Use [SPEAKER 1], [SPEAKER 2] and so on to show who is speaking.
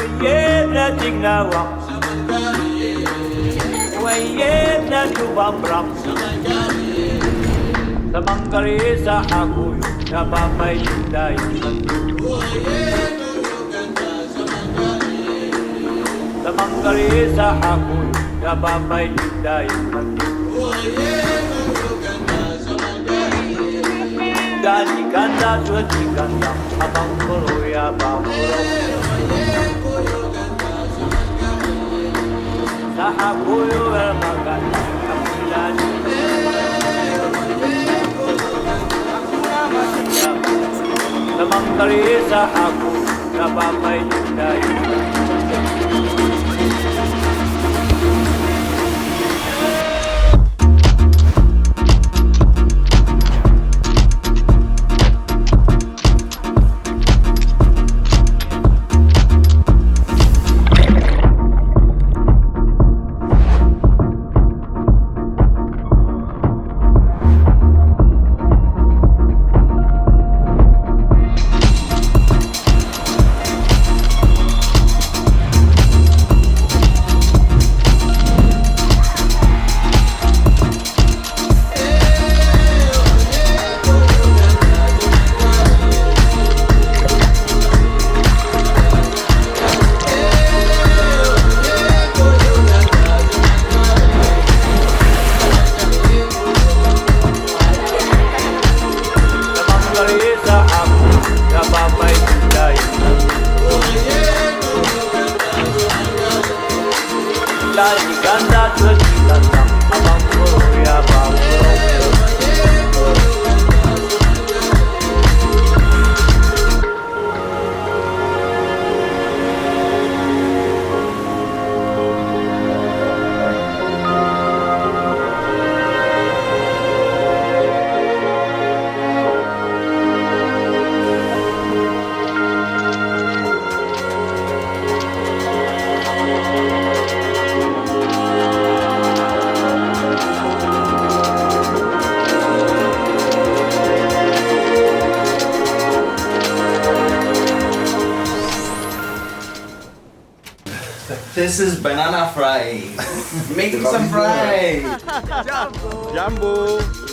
[SPEAKER 1] na tignawa Waye na tubabram Samangkari sa hakuyo Nababay tayo Samangkari sa hakuyo Nababay tayo Dali ganda suci ganda Abang kuro ya bang Sa hakuyo maganda Kapilan Samangkari sa hakuyo Nababay tayo Lagi ganda suci ganda Abang kuro ya bang
[SPEAKER 2] This is banana fries. Making some fries.
[SPEAKER 3] Jambu.